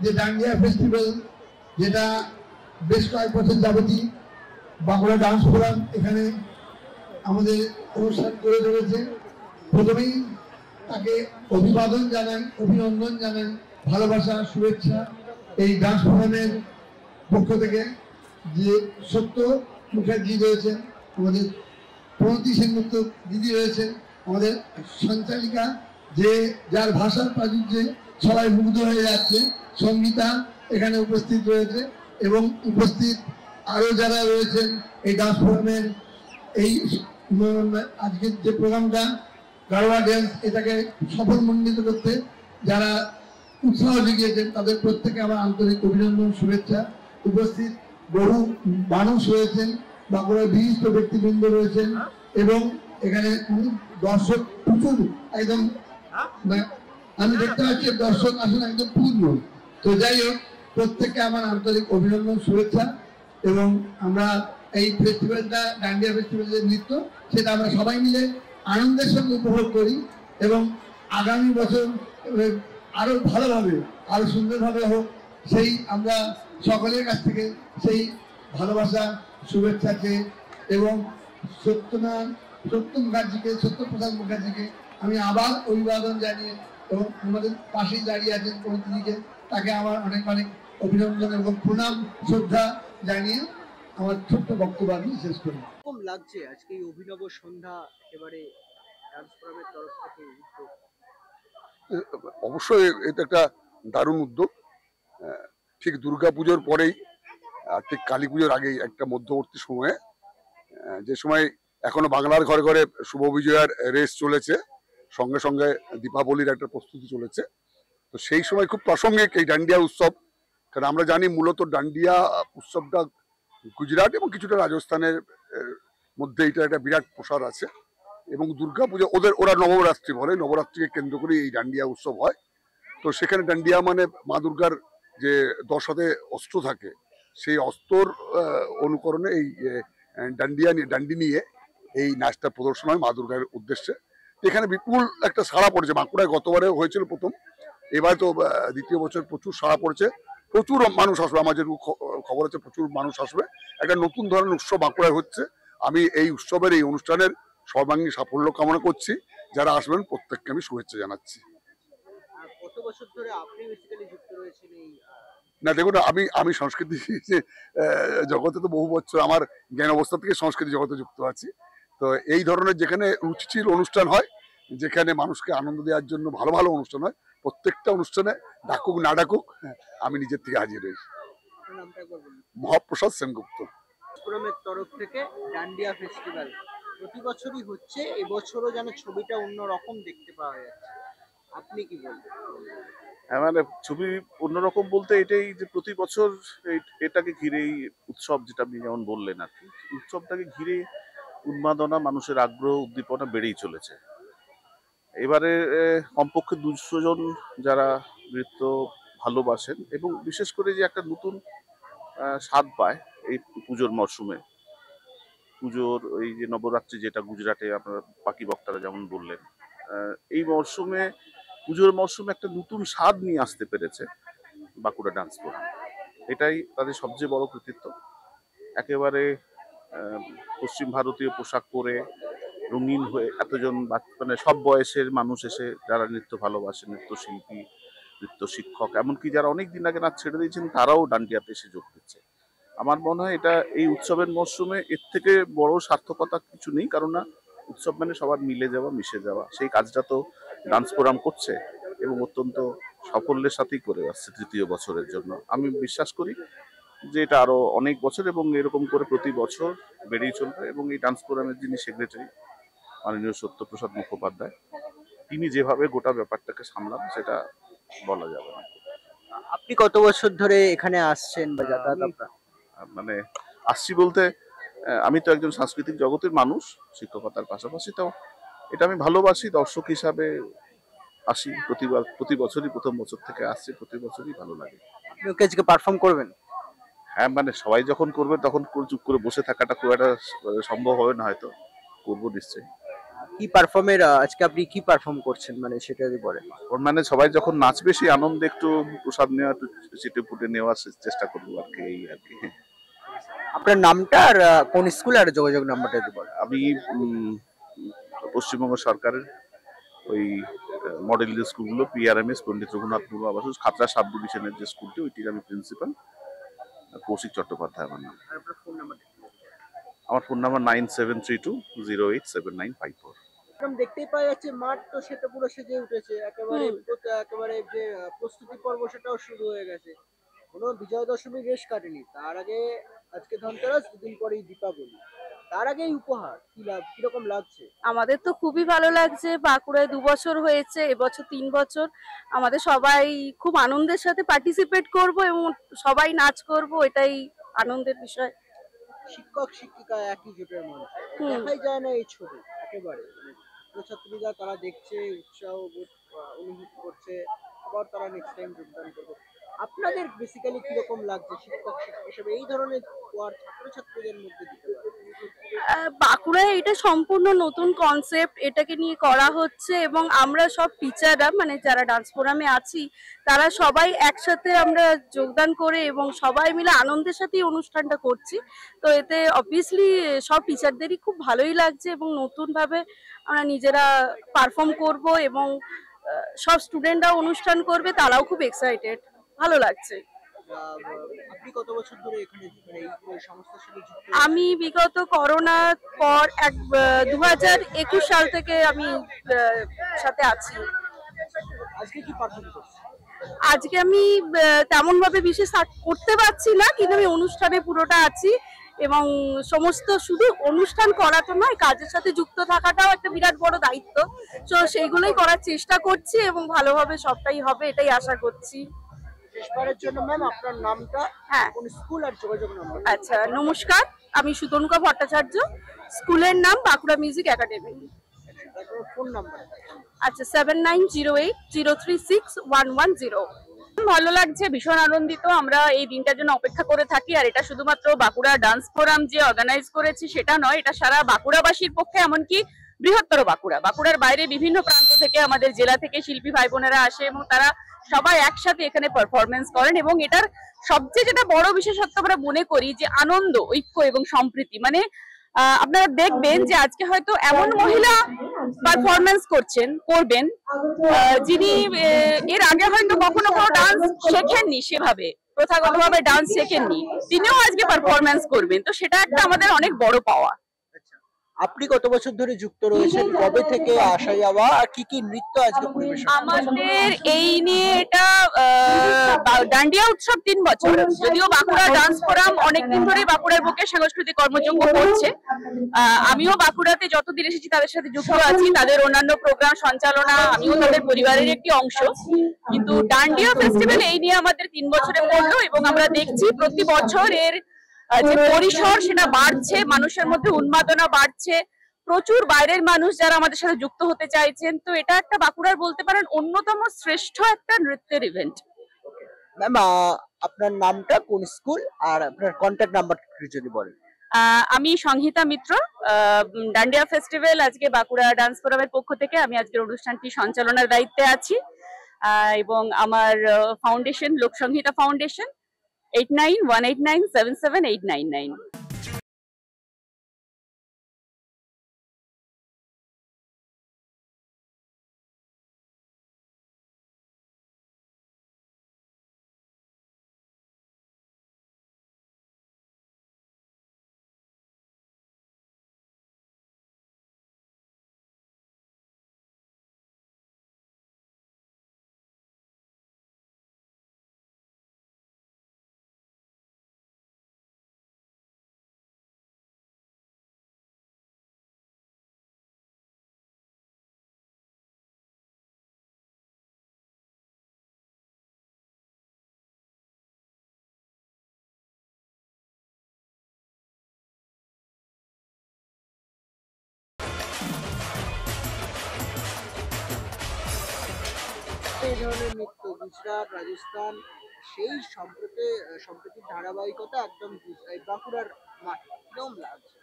যে ডান্ডিয়া ফেস্টিভ্যাল যেটা বেশ কয়েক বছর যাবতীয় বাঁকুড়া ডান্স ফোরাম এখানে আমাদের অনুষ্ঠান করে চলেছে। প্রথমেই তাকে অভিবাদন জানাই, অভিনন্দন জানাই, ভালোবাসা, শুভেচ্ছা এই ডান্স ফোরামের পক্ষ থেকে। যে সত্য মুখার্জি রয়েছেন, আমাদের প্রণতি সেনগুপ্ত দিদি রয়েছেন, আমাদের সঞ্চালিকা, যে যার ভাষার প্রাচুর্যে সবাই মুগ্ধ হয়ে যাচ্ছে, সঙ্গীতা এখানে উপস্থিত রয়েছে, এবং উপস্থিত আরো যারা রয়েছেন এই ডান্স ফোরামের এই আজকের যে প্রোগ্রামটা গারোয়া ড্যান্স, এটাকে সফলমণ্ডিত করতে যারা উৎসাহ জুগিয়েছেন তাদের প্রত্যেকে আমার আন্তরিক অভিনন্দন, শুভেচ্ছা। উপস্থিত বহু মানুষ রয়েছেন, বাঁকুড়ার বিশিষ্ট ব্যক্তিবৃন্দ রয়েছেন, এবং এখানে দর্শক প্রচুর, একদম আমি দেখতে পাচ্ছি দর্শক আসলে একদম পূর্ণ। তো যাই হোক, প্রত্যেককে আমার আন্তরিক অভিনন্দন, শুভেচ্ছা। এবং আমরা এই ফেস্টিভ্যালটা, ডান্ডিয়া ফেস্টিভ্যাল যে নৃত্য, সেটা আমরা সবাই মিলে আনন্দের সঙ্গে উপভোগ করি, এবং আগামী বছর আরো ভালোভাবে, আরো সুন্দরভাবে হোক, সেই আমরা সকলের কাছ থেকে সেই ভালোবাসা, শুভেচ্ছাকে, এবং সত্যপ্রসাদ মুখার্জিকে আমি আবার অভিবাদন জানিয়ে, এবং আমাদের পাশেই দাঁড়িয়ে আছেন প্রতিনিধিকে, তাকে আমার অনেক অনেক অভিনন্দন এবং প্রণাম, শ্রদ্ধা জানিয়ে আমার ছোট্ট বক্তব্য আমি শেষ করি। কম লাগছে আজকে এই অভিনব সন্ধ্যা একেবারে ডান্স ফোরামের তরফ থেকে উদ্যোগ? অবশ্যই এটা একটা দারুণ উদ্যোগ। ঠিক দুর্গাপুজোর পরেই, ঠিক কালী পুজোর আগেই একটা মধ্যবর্তী সময়ে, যে সময় এখনো বাংলার ঘরে ঘরে শুভ বিজয়ার রেস চলেছে, সঙ্গে সঙ্গে দীপাবলির একটা প্রস্তুতি চলেছে। তো সেই সময় খুব প্রাসঙ্গিক এই ডান্ডিয়া উৎসব। কারণ আমরা জানি মূলত ডান্ডিয়া উৎসবটা গুজরাট এবং কিছুটা রাজস্থানের মধ্যে এটা একটা বিরাট প্রসার আছে, এবং দুর্গাপুজো ওরা নবরাত্রি বলে, নবরাত্রিকে কেন্দ্র করে এই ডান্ডিয়া উৎসব হয়। তো সেখানে ডান্ডিয়া মানে মা দুর্গার যে 10 হাতে অস্ত্র থাকে, সেই অস্ত্রর অনুকরণে এই ডান্ডি নিয়ে এই নাচটা প্রদর্শন হয় মা দুর্গার উদ্দেশ্যে। এখানে বিপুল একটা সাড়া পড়েছে। বাঁকুড়ায় গতবারে হয়েছিল প্রথম, এবার তো দ্বিতীয় বছর প্রচুর সাড়া পড়েছে, প্রচুর মানুষ আসবে। আমার যে খবর আছে প্রচুর মানুষ আসবে। একটা নতুন ধরনের উৎসব বাঁকুড়ায় হচ্ছে। আমি এই উৎসবের এই অনুষ্ঠানের সর্বাঙ্গীন সাফল্য কামনা করছি। যারা আসবেন প্রত্যেককে আমি শুভেচ্ছা জানাচ্ছি। কত বছর ধরে আপনি বেসিক্যালি যুক্ত রয়েছেন এই? না দেখুন, আমি সংস্কৃতি জগতে তো বহু বছর আমার জ্ঞান অবস্থা থেকে সংস্কৃতি জগতে যুক্ত আছি। তো এই ধরনের যেখানে রুচিশীল অনুষ্ঠান হয়, যেখানে মানুষকে আনন্দ দেওয়ার জন্য ভালো ভালো অনুষ্ঠান হয়, প্রত্যেকটা অনুষ্ঠানে ডাকুক না ডাকুক আমি নিজের থেকে হাজির হই। মহাপ্রসাদ সেনগুপ্ত। ফোরামের তরফ থেকে ডান্ডিয়া ফেস্টিভ্যাল প্রতি বছরই হচ্ছে, এবছরও যেন ছবিটা অন্যরকম দেখতে পাওয়া যাচ্ছে। আপনি কি বলবেন? হ্যাঁ, মানে ছবি অন্যরকম বলতে এটাই যে প্রতি বছর এটাকে ঘিরেই উৎসব, যেটা আপনি যেমন বললেন আর কি, উৎসবটাকে ঘিরে উন্মাদনা, মানুষের আগ্রহ, উদ্দীপনা বেড়েই চলেছে। এবারে কমপক্ষে 200 জন যারা নৃত্য ভালোবাসেন এবং বিশেষ করে যে একটা নতুন স্বাদ পায় এই পুজোর মরশুমে, পুজোর ওই যে নবরাত্রি যেটা গুজরাটে আপনার বাকি বক্তারা যেমন বললেন, এই মরশুমে পুজোর মরশুমে একটা নতুন স্বাদ নিয়ে আসতে পেরেছে বাঁকুড়া ডান্স ফোরাম। এটাই তাদের সবচেয়ে বড় কৃতিত্ব। একেবারে পশ্চিম ভারতীয় পোশাক পরে রঙিন হয়ে এতজন মানে সব বয়সের মানুষ এসে, যারা নৃত্য ভালোবাসে, নৃত্যশিল্পী, নৃত্য শিক্ষক, এমনকি যারা অনেক দিন আগে নাচ ছেড়ে দিয়েছেন তারাও ডান্ডিয়াতে এসে যোগ দিচ্ছে। আমার মনে হয় এটা এই উৎসবের মরশুমে এর থেকে বড় সার্থকতা কিছু নেই। কারণ না, উৎসব মানে সবার মিলে যাওয়া, মিশে যাওয়া। সেই কাজটা তো ডান্স ফোরাম করছে এবং অত্যন্ত সাফল্যের সাথেই করে আসছে তৃতীয় বছরের জন্য। আমি বিশ্বাস করি যে এটা আরো অনেক বছর এবং এরকম করে প্রতি বছর বেড়েই চলবে। এবং এই ডান্স ফোরামের যিনি সেক্রেটারি, মাননীয় সত্যপ্রসাদ মুখোপাধ্যায়, তিনি যেভাবে গোটা ব্যাপারটাকে সামলান সেটা বলা যাবে না। আপনি কত বছর ধরে এখানে আসছেন বা যাতায়াত? মানে আসছি বলতে, আমি তো একজন সাংস্কৃতিক জগতের মানুষ, শিক্ষকতার পাশাপাশি তো এটা আমি ভালোবাসি। দর্শক হিসাবে আসি প্রতি বছরই, প্রথম বছর থেকে আসছি, প্রতি বছরই ভালো লাগে। আপনি ওকে আজকে পারফর্ম করবেন? হ্যাঁ, মানে সবাই যখন করবে তখন চুপ করে বসে থাকাটা খুব একটা সম্ভব হবে না, হয়তো করবো নিশ্চয়ই। কি পারফর্মের আজকে আপনি কি পারফর্ম করছেন মানে সেটা যদি বলেন? মানে সবাই যখন নাচবে সেই আনন্দে একটু প্রসাদ নেওয়া, একটু চিটে পুটে নেওয়ার চেষ্টা করবো আর কি, এই আর কি। আপনার নামটা আর কোন স্কুল আর যোগাযোগ নাম্বারটা যদি বলেন? আমি পশ্চিমবঙ্গ সরকারের ওই মডেল যে স্কুলগুলো, PRMS পণ্ডিত রঘুনাথ মুর্মু আবাসিক খাতড়া সাব ডিভিশনের যে স্কুলটি, ওইটির আমি প্রিন্সিপাল, কৌশিক চট্টোপাধ্যায় আমার নাম। আমার ফোন নাম্বার 9732087954। দেখতেই পাওয়া যাচ্ছে মাঠ তো সেটা পুরো সেজে উঠেছে, একেবারে যে প্রস্তুতি পর্ব সেটাও শুরু হয়ে গেছে। কোনো বিজয়া দশমী রেশ কাটেনি, তার আগে আজকে ধনতেরাস, দুদিন পরেই দীপাবলি, তার আগেই উপহার। কিরকম লাগছে? আমাদের তো খুবই ভালো লাগছে। বাঁকুড়ায় 2 বছর হয়েছে, এবছর 3 বছর। আমাদের সবাই খুব আনন্দের সাথে পার্টিসিপেট করব এবং সবাই নাচ করব, এটাই আনন্দের বিষয়। শিক্ষক শিক্ষিকা একই জোটের মানুষ, দেখাই যায় না এই ছবি একেবারে। ছাত্রছাত্রীরা তারা দেখছে, উৎসাহ অনুভব করছে, আবার তারা নেক্সট টাইম যোগদান করবে। আপনাদের বেসিক্যালি কিরকম লাগছে শিক্ষক হিসেবে এই ধরনের ছাত্রছাত্রীদের মধ্যে দিতে? বাঁকুড়ায় এটা সম্পূর্ণ নতুন কনসেপ্ট, এটাকে নিয়ে করা হচ্ছে এবং আমরা সব টিচাররা, মানে যারা ডান্স ফোরামে আছি, তারা সবাই একসাথে আমরা যোগদান করে এবং সবাই মিলে আনন্দের সাথেই অনুষ্ঠানটা করছি। তো এতে অবভিয়াসলি সব টিচারদেরই খুব ভালোই লাগছে এবং নতুনভাবে আমরা নিজেরা পারফর্ম করব এবং সব স্টুডেন্টরাও অনুষ্ঠান করবে, তারাও খুব এক্সাইটেড, ভালো লাগছে। আপনি কত বছর ধরে এখানে এই সংস্থার সাথে যুক্ত? আমি বিগত করোনার পর 2021 সাল থেকে আমি সাথে আছি। আজকে কি পারফর্ম করছেন? আজকে আমি তেমন ভাবে বিশেষ করতে পারছি না, কিন্তু আমি অনুষ্ঠানে পুরোটা আছি এবং সমস্ত শুধু অনুষ্ঠান করা তো নয়, কাজের সাথে যুক্ত থাকাটাও একটা বিরাট বড় দায়িত্ব। তো সেইগুলোই করার চেষ্টা করছি এবং ভালোভাবে সবটাই হবে এটাই আশা করছি। শেষবারের জন্য ম্যাম আপনার নামটা, হ্যাঁ, কোন স্কুল আর যোগাযোগ নাম্বার? আচ্ছা, নমস্কার, আমি সুতনুকা ভট্টাচার্য, স্কুলের নাম Bankura music academy. Phone number? আচ্ছা, 7908036110। ভালো লাগছে, ভীষণ আনন্দিত। আমরা এই দিনটার জন্য অপেক্ষা করে থাকি। আর এটা শুধুমাত্র বাঁকুড়া ডান্স ফোরাম যে অর্গানাইজ করেছে সেটা নয়, এটা সারা বাঁকুড়াবাসীর পক্ষে, এমনকি বৃহত্তর বাঁকুড়ার বাইরে বিভিন্ন প্রান্ত থেকে আমাদের জেলা থেকে শিল্পী ভাই বোনেরা আসে এবং তারা সবাই একসাথে এখানে পারফরমেন্স করেন। এবং এটার সবচেয়ে যেটা বড় বিশেষত্ব আমরা মনে করি যে আনন্দ, ঐক্য এবং সম্প্রীতি। মানে আপনারা দেখবেন যে আজকে হয়তো এমন মহিলা পারফরমেন্স করবেন যিনি এর আগে হয়তো কখনো কোনো ডান্স শেখেননি, সেভাবে প্রথাগতভাবে ডান্স শেখেননি, তিনিও আজকে পারফরমেন্স করবেন। তো সেটা একটা আমাদের অনেক বড় পাওয়া। আপনি কত বছর ধরে যুক্ত রয়েছেন, কবে থেকে আসা যাওয়া, আর কি কি নৃত্য আজকে পরিবেশন? আমাদের এই নিয়ে এটা ডান্ডিয়া উৎসব 3 বছর। যদিও বাঁকুড়া ডান্স ফোরাম অনেকদিন ধরে বাঁকুড়ার বুকে সাংস্কৃতিক কর্মযজ্ঞ করছে, আমিও বাঁকুড়াতে যতদিন এসেছি তাদের সাথে যুক্ত আছি। তাদের অন্যান্য প্রোগ্রাম সঞ্চালনা আমিও তাদের পরিবারের একটি অংশ। কিন্তু ডান্ডিয়া ফেস্টিভ্যাল এই নিয়ে আমাদের 3 বছরে পড়লো এবং আমরা দেখছি প্রতি বছর এর যে পরিসর সেটা বাড়ছে, মানুষের মধ্যে উন্মাদনা বাড়ছে, প্রচুর বাইরের মানুষ যারা আমাদের সাথে যুক্ত হতে চাইছেন। তো এটা একটা বাঁকুড়ার বলতে পারেন অন্যতম শ্রেষ্ঠ একটা নৃত্যের ইভেন্ট। ম্যাম, আপনার নামটা, কোন স্কুল, আর আপনার কন্ট্যাক্ট নাম্বার যদি বলেন। আমি সংহিতা মিত্র, ডান্ডিয়া ফেস্টিভ্যাল আজকে বাঁকুড়া ডান্স ফোরামের পক্ষ থেকে আমি আজকের অনুষ্ঠানটি সঞ্চালনার দায়িত্বে আছি। এবং আমার ফাউন্ডেশন লোকসংহিতা ফাউন্ডেশন 8918977899। এই ধরনের নৃত্য গুজরাট, রাজস্থান, সেই সম্প্রতির ধারাবাহিকতা একদম বাঁকুড়ার মাঠে কিরকম লাগছে?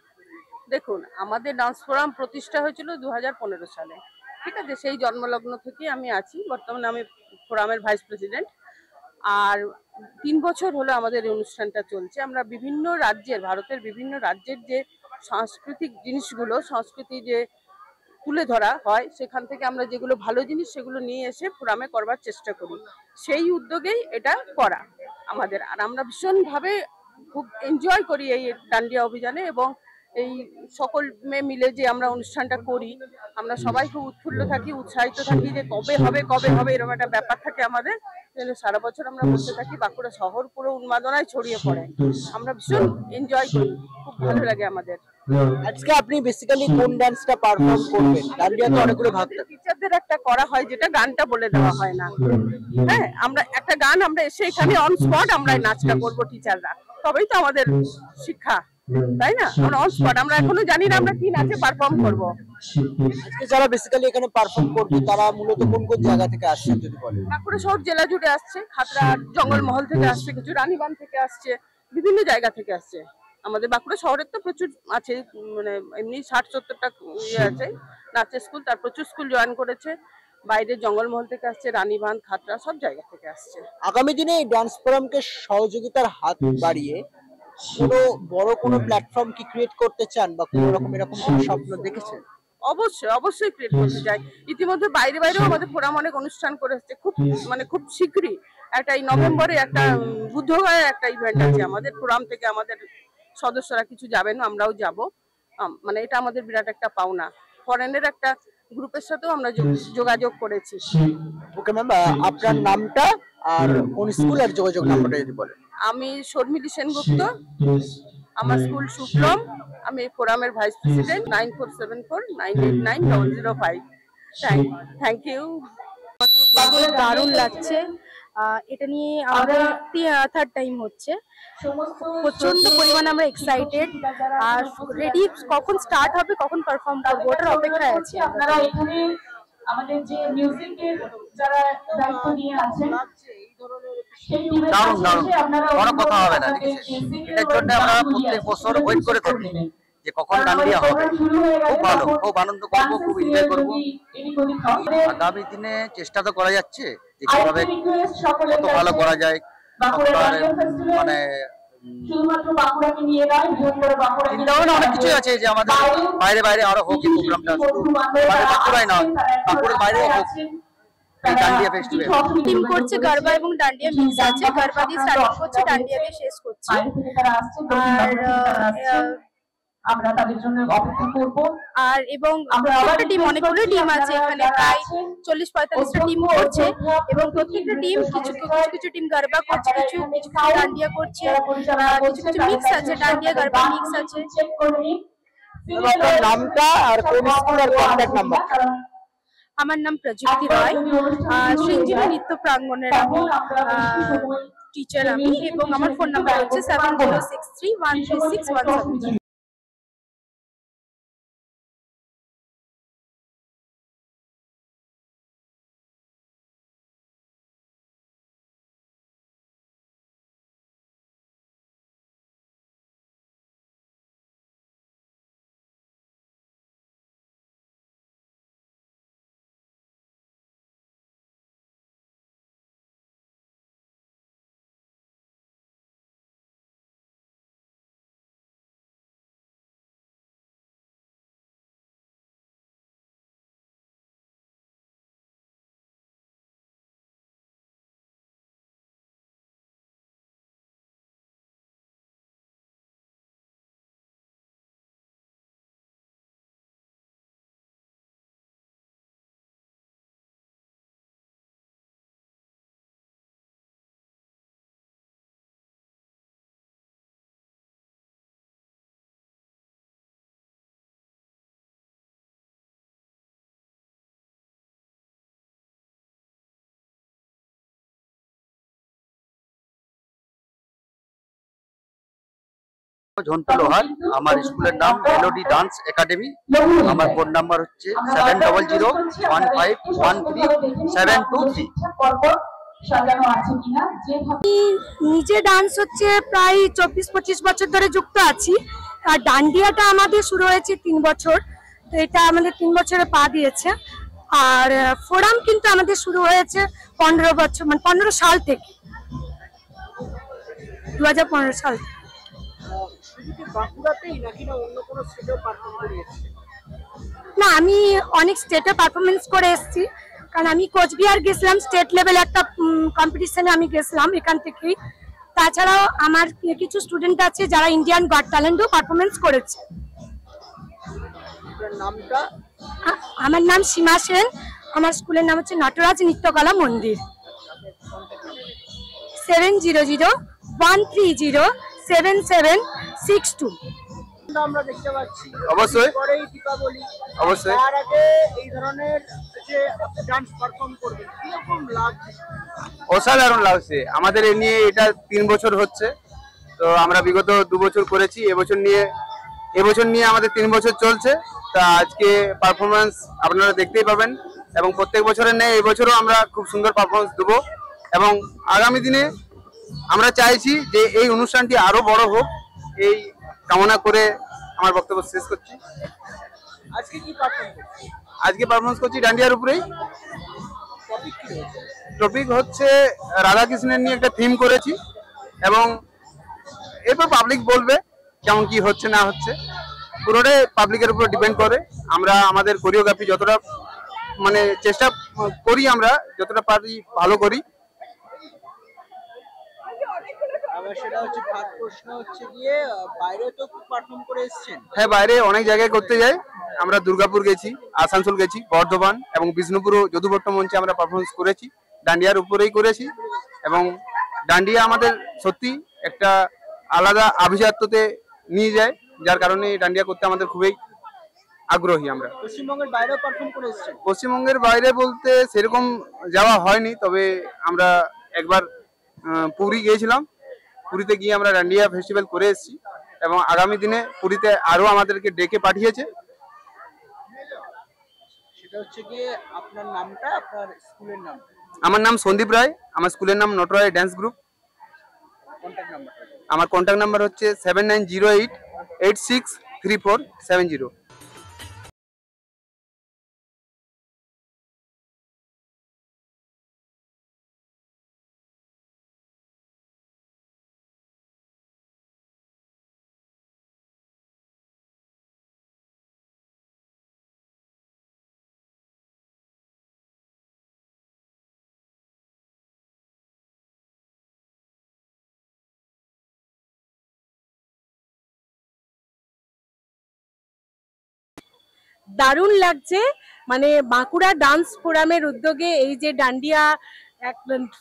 দেখুন, আমাদের ডান্স ফোরাম প্রতিষ্ঠা হয়েছিল 2015 সালে। ঠিক আছে, সেই জন্মলগ্ন থেকে আমি আছি। বর্তমানে আমি ফোরামের ভাইস প্রেসিডেন্ট। আর 3 বছর হলো আমাদের এই অনুষ্ঠানটা চলছে। আমরা বিভিন্ন রাজ্যের, ভারতের বিভিন্ন রাজ্যের যে সাংস্কৃতিক জিনিসগুলো, সংস্কৃতি যে তুলে ধরা হয়, সেখান থেকে আমরা যেগুলো ভালো জিনিস সেগুলো নিয়ে এসে ফোরামে করবার চেষ্টা করি। সেই উদ্যোগেই এটা করা আমাদের। আর আমরা ভীষণভাবে খুব এনজয় করি এই ডান্ডিয়া অভিযানে। এবং এই সকল মেয়ে মিলে যে আমরা অনুষ্ঠানটা করি, আমরা সবাই খুব উৎফুল্ল থাকি, উৎসাহিত থাকি যে কবে হবে এরকম একটা ব্যাপার থাকে আমাদের। সারা বছর আমরা বসে থাকি, বাঁকুড়া শহর পুরো উন্মাদনায় ছড়িয়ে পড়ে। আমরা ভীষণ এনজয় করি, খুব ভালো লাগে আমাদের। আজকে আপনি বেসিক্যালি কোন ডান্সটা পারফর্ম করবেন? ডান্ডিয়া তো অনেকগুলো ভাগ থাকে। টিচারদের একটা করা হয় যেটা গানটা বলে দেওয়া হয় না। হ্যাঁ, আমরা একটা গান আমরা এসে এখানে অন স্পট আমরা নাচটা করবো টিচাররা, তবেই তো আমাদের শিক্ষা, তাই না? আমরা অন স্পট, আমরা এখনো জানি না আমরা কি নাচে পারফর্ম করবো। আজকে যারা বেসিক্যালি এখানে পারফর্ম করবে তারা মূলত কোন কোন জায়গা থেকে আসছেন যদি বলেন? বাঁকুড়া শহর জেলা জুড়ে আসছে, খাতড়া জঙ্গলমহল থেকে আসছে, কিছু রানীবাঁধ থেকে আসছে, বিভিন্ন জায়গা থেকে আসছে। আমাদের বাঁকুড়া শহরের তো প্রচুর আছে, মানে এমনি 60-70টা ইয়ে আছে নাচের স্কুল, তার প্রচুর স্কুল জয়েন করেছে। বাইরে জঙ্গলমহল থেকে আসছে, রানীবাঁধ, খাতড়া, সব জায়গা থেকে আসছে। আগামী দিনে এই ডান্স ফোরামকে সহযোগিতার হাত বাড়িয়ে কোনো বড় কোনো প্ল্যাটফর্ম কি ক্রিয়েট করতে চান, বা কোনো রকম এরকম কোনো স্বপ্ন দেখেছেন? অবশ্যই ক্রিয়েট করতে চাই। ইতিমধ্যে বাইরেও আমাদের ফোরাম অনেক অনুষ্ঠান করেছে। খুব শীঘ্রই একটা এই নভেম্বরে একটা বুদ্ধগয়া একটা ইভেন্ট আছে আমাদের ফোরাম থেকে। আমাদের সদস্যরা কিছু যাবেন, আমরাও যাব। মানে এটা আমাদের বিরাট একটা পাওনা। ফরেনের একটা গ্রুপের সাথেও আমরা যোগাযোগ করেছি। ওকে ম্যাম, আপনার নামটা আর কোন স্কুল আর যোগাযোগ নাম্বারটা যদি বলেন। আমি শর্মিলী সেনগুপ্ত, আমার স্কুল সুপ্রম, আমি ফোরামের ভাইস প্রেসিডেন্ট। 9474989005। Thank you. দারুণ লাগছে। এটা নিয়ে আমাদের 3rd টাইম হচ্ছে। প্রচন্ড পরিমাণে আমরা এক্সাইটেড, আর রেডি কখন স্টার্ট হবে, কখন পারফর্ম করবো ওটার অপেক্ষায় আছি। আমাদের যে মিউজিকের যারা দায়িত্ব নিয়ে আছেন এই ধরনের সেই টিমের দারুণ দারুণ সাথে আপনারা কোনো কথা হবে না, ঠিক আছে? এটার জন্য আমরা প্রত্যেক বছর ওয়েট করে থাকি যে কখন ডান্ডিয়া হবে। খুব ভালো, খুব আনন্দ করবো, খুব এনজয় করবো। আগামী দিনে চেষ্টা তো করা যাচ্ছে যে কিভাবে কত ভালো করা যায়, মানে চিন্তা ভাবনা অনেক কিছু আছে যে আমাদের বাইরে বাইরে আরো হোক এই প্রোগ্রামটা, আমাদের বাঁকুড়ায় নয়, বাঁকুড়ার বাইরেও হোক এই ডান্ডিয়া ফেস্টিভ্যাল। টিম করছে গরবা এবং ডান্ডিয়া মিক্স আছে, গরবা দিয়ে স্টার্ট করছে, ডান্ডিয়া দিয়ে শেষ করছে। আর আমরা তাদের জন্য অপেক্ষা করব। আর এবং প্রত্যেকটা টিম, অনেকগুলো টিম আছে এখানে, প্রায় 40-45টা টিম করছে এবং প্রত্যেকটা টিম কিছু কিছু টিম গরবা করছে, কিছু কিছু ডান্ডিয়া করছে, কিছু কিছু মিক্স আছে, ডান্ডিয়া গরবা মিক্স আছে। আপনার নামটা আর কোন স্কুল আর কন্ট্যাক্ট নাম্বার? আমার নাম প্রযুক্তি রয়, সৃঞ্জনী নৃত্য প্রাঙ্গণের আমি টিচার আমি, এবং আমার ফোন নাম্বার হচ্ছে 7063136173। ঝন্টু লোহার, আমার স্কুলের নাম মেলোডি ডান্স একাডেমি। আমার ফোন নাম্বার হচ্ছে 7001313723। নিজে ডান্স হচ্ছে প্রায় 24-25 বছর ধরে যুক্ত আছি, আর ডান্ডিয়াটা আমাদের শুরু হয়েছে 3 বছর, তো এটা আমাদের 3 বছরে পা দিয়েছে। আর ফোরাম কিন্তু আমাদের শুরু হয়েছে 15 বছর, মানে 15 সাল থেকে, 2015 সাল। না, আমি অনেক স্টেটে পারফরমেন্স করে এসেছি, কারণ আমি কোচবিহার গেছিলাম, স্টেট লেভেল একটা কম্পিটিশনে আমি গেছিলাম এখান থেকেই। তাছাড়াও আমার কিছু স্টুডেন্ট আছে যারা ইন্ডিয়ান গড ট্যালেন্টও পারফরমেন্স করেছে। আমার নাম সীমা সেন, আমার স্কুলের নাম হচ্ছে নটরাজ নৃত্যকলা মন্দির। 7001307762। আমরা দেখতে পাচ্ছি অবশ্যই পরেই দীপাবলি, অবশ্যই তার আগে এই ধরনের যে ডান্স পারফর্ম করবেন কিরকম লাগছে? অসাধারণ লাগছে। আমাদের এ নিয়ে এটা 3 বছর হচ্ছে, তো আমরা বিগত 2 বছর করেছি, এবছর নিয়ে আমাদের 3 বছর চলছে। তা আজকে পারফরমেন্স আপনারা দেখতেই পাবেন, এবং প্রত্যেক বছরের নেই এবছরও আমরা খুব সুন্দর পারফরমেন্স দেবো, এবং আগামী দিনে আমরা চাইছি যে এই অনুষ্ঠানটি আরো বড় হোক, এই কামনা করে আমার বক্তব্য শেষ করছি। আজকে কি পারফর্ম করছেন? আজকে পারফরমেন্স করছি ডান্ডিয়ার উপরেই। টপিক হচ্ছে রাধাকৃষ্ণের নিয়ে একটা থিম করেছি, এবং এরপর পাবলিক বলবে কেমন কি হচ্ছে না হচ্ছে, পুরোটাই পাবলিকের উপর ডিপেন্ড করে। আমরা আমাদের কোরিওগ্রাফি যতটা মানে চেষ্টা করি, আমরা যতটা পারি ভালো করি। সেটা হচ্ছে প্রশ্ন হচ্ছে গিয়ে বাইরে তো পারফর্ম করে এসেছেন। হ্যাঁ, বাইরে অনেক জায়গায় করতে যাই। আমরা দুর্গাপুর গেছি, আসানসোল গেছি, বর্ধমান এবং বিষ্ণুপুরও যদুভট্ট মঞ্চে আমরা পারফরমেন্স করেছি, ডান্ডিয়ার উপরেই করেছি। এবং ডান্ডিয়া আমাদের সত্যি একটা আলাদা আভিজাত্যতে নিয়ে যায়, যার কারণে ডান্ডিয়া করতে আমাদের খুবই আগ্রহী। আমরা পশ্চিমবঙ্গের বাইরেও পারফর্ম করে এসেছেন? পশ্চিমবঙ্গের বাইরে বলতে সেরকম যাওয়া হয়নি, তবে আমরা একবার পুরী গিয়েছিলাম। পুরীতে গিয়ে আমরা ডান্ডিয়া ফেস্টিভ্যাল করে এসেছি, এবং আগামী দিনে পুরীতে আরো আমাদেরকে ডেকে পাঠিয়েছে। সেটা হচ্ছে গিয়ে আপনার নামটা, আপনার স্কুলের নাম। আমার নাম সন্দীপ রায়, আমার স্কুলের নাম নটরায় ড্যান্স গ্রুপ। Contact number? আমার কন্ট্যাক্ট নাম্বার হচ্ছে 7908863470। দারুণ লাগছে, মানে বাঁকুড়া ডান্স ফোরামের উদ্যোগে এই যে ডান্ডিয়া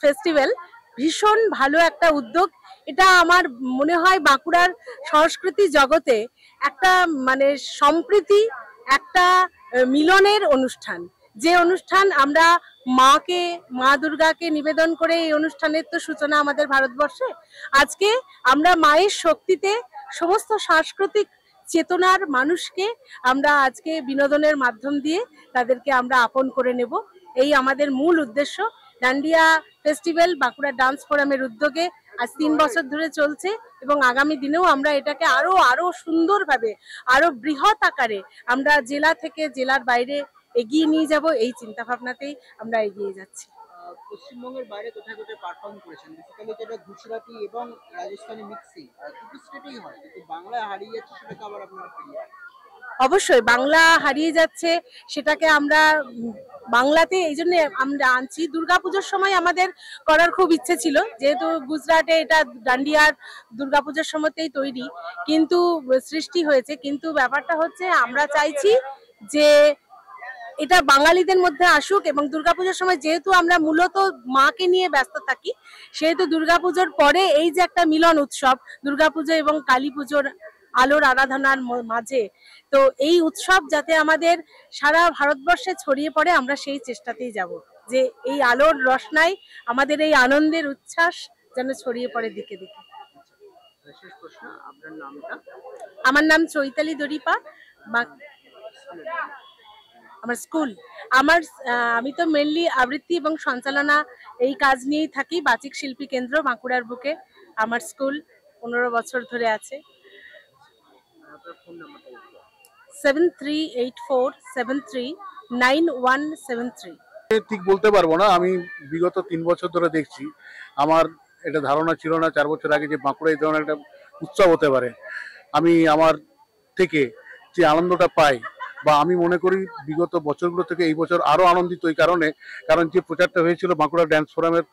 ফেস্টিভ্যাল, ভীষণ ভালো একটা উদ্যোগ। এটা আমার মনে হয় বাঁকুড়ার সংস্কৃতি জগতে একটা মানে সম্প্রীতি, একটা মিলনের অনুষ্ঠান। যে অনুষ্ঠান আমরা মা দুর্গাকে নিবেদন করে, এই অনুষ্ঠানের তো সূচনা আমাদের ভারতবর্ষে। আজকে আমরা মায়ের শক্তিতে সমস্ত সাংস্কৃতিক চেতনার মানুষকে আমরা আজকে বিনোদনের মাধ্যম দিয়ে তাদেরকে আমরা আপন করে নেব, এই আমাদের মূল উদ্দেশ্য। ডান্ডিয়া ফেস্টিভ্যাল বাঁকুড়া ডান্স ফোরামের উদ্যোগে আজ 3 বছর ধরে চলছে এবং আগামী দিনেও আমরা এটাকে আরো সুন্দরভাবে, আরো বৃহৎ আকারে আমরা জেলা থেকে জেলার বাইরে এগিয়ে নিয়ে যাব, এই চিন্তা ভাবনাতেই আমরা এগিয়ে যাচ্ছি। পশ্চিমবঙ্গের বাইরে কোথায় কোথায় পারফর্ম করেছেন? বেসিক্যালি যেটা গুজরাটি এবং রাজস্থানি মিক্সিং দুটো স্টেটেই হয়, কিন্তু বাংলায় হারিয়ে যাচ্ছে, সেটাকে আবার আপনারা ফিরিয়ে আনেন। অবশ্যই বাংলা হারিয়ে যাচ্ছে, সেটাকে আমরা বাংলাতে এই জন্য আমরা আনছি। দুর্গাপুজোর সময় আমাদের করার খুব ইচ্ছে ছিল, যেহেতু গুজরাটে এটা ডান্ডিয়ার দুর্গাপুজোর সময়তেই তৈরি, কিন্তু সৃষ্টি হয়েছে। কিন্তু ব্যাপারটা হচ্ছে আমরা চাইছি যে এটা বাঙালিদের মধ্যে আসুক, এবং দুর্গাপুজোর সময় যেহেতু আমরা মূলত মাকে নিয়ে ব্যস্ত থাকি, সেহেতু দুর্গাপুজোর পরে এই যে একটা মিলন উৎসব, দুর্গাপুজো এবং কালী পুজোর আলোর আরাধনার মাঝে, তো এই উৎসব যাতে আমাদের সারা ভারতবর্ষে ছড়িয়ে পড়ে, আমরা সেই চেষ্টাতেই যাব যে এই আলোর রসনায় আমাদের এই আনন্দের উচ্ছ্বাস যেন ছড়িয়ে পড়ে দিকে দিকে। শেষ প্রশ্ন, আপনার নামটা? আমার নাম চৈতালি দরিপা। আমার স্কুল, আমি তো মেনলি আবৃত্তি এবং সঞ্চালনা এই কাজ নিয়েই থাকি। বাচিক শিল্পী কেন্দ্র বাঁকুড়ার বুকে আমার স্কুল 15 বছর ধরে আছে। 7384739173। ঠিক বলতে পারবো না, আমি বিগত 3 বছর ধরে দেখছি। আমার এটা ধারণা ছিল না 4 বছর আগে যে বাঁকুড়া এই ধরনের একটা উৎসব হতে পারে। আমি আমার থেকে যে আনন্দটা পাই, বা আমি মনে করি বিগত বছরগুলো থেকে এই বছর আরো আনন্দিত এই কারণে, কারণ যে প্রচারটা হয়েছিল বাঁকুড়া ড্যান্স ফোরামের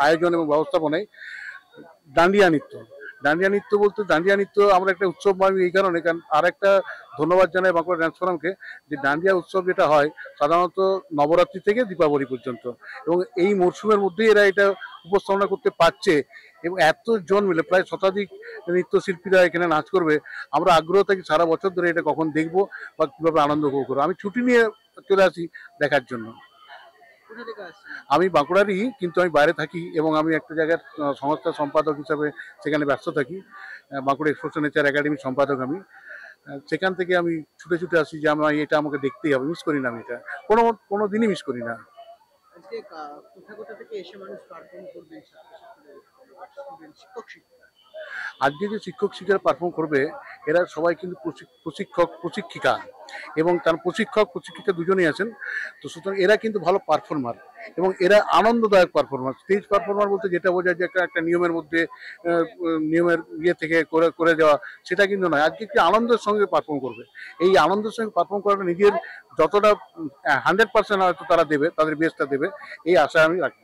আয়োজন এবং ব্যবস্থাপনায়, ডান্ডিয়া নৃত্য বলতে ডান্ডিয়া নৃত্য আমরা একটা উৎসব পাই এই কারণে। কারণ আর একটা ধন্যবাদ জানাই বাঁকুড়া ড্যান্স ফোরামকে, যে ডান্ডিয়া উৎসব যেটা হয় সাধারণত নবরাত্রি থেকে দীপাবলি পর্যন্ত, এবং এই মরশুমের মধ্যেই এরা এটা উপস্থাপনা করতে পারছে, এবং এতজন মিলে প্রায় শতাধিক নৃত্যশিল্পীরা এখানে নাচ করবে। আমরা আগ্রহ থাকি সারা বছর ধরে এটা কখন দেখবো বা কীভাবে আনন্দ উপভোগ করবো। আমি ছুটি নিয়ে চলে আসি দেখার জন্য। আমি বাঁকুড়ারই, কিন্তু আমি বাইরে থাকি এবং আমি একটা জায়গার সংস্থার সম্পাদক হিসাবে সেখানে ব্যস্ত থাকি। বাঁকুড়া এক্সপোর্টস নেচার একাডেমির সম্পাদক আমি। সেখান থেকে আমি ছুটে ছুটে আসি যে এটা আমাকে দেখতেই হবে, মিস করি না আমি এটা, কোনো দিনই মিস করি না। আজকে যে শিক্ষক শিক্ষিকা পারফর্ম করবে, এরা সবাই কিন্তু প্রশিক্ষক প্রশিক্ষিকা, এবং তার প্রশিক্ষিকা দুজনেই আছেন। তো সুতরাং এরা কিন্তু ভালো পারফর্মার, এবং এরা আনন্দদায়ক পারফরমার। স্টেজ পারফর্মার বলতে যেটা বোঝায় যে একটা নিয়মের মধ্যে নিয়মের থেকে করে দেওয়া, সেটা কিন্তু নয়। আজকে কি আনন্দের সঙ্গে পারফর্ম করবে, এই আনন্দের সঙ্গে পারফর্ম করাটা নিজের যতটা 100% হয়তো তারা দেবে, তাদের বেস্টটা দেবে, এই আশা আমি রাখি।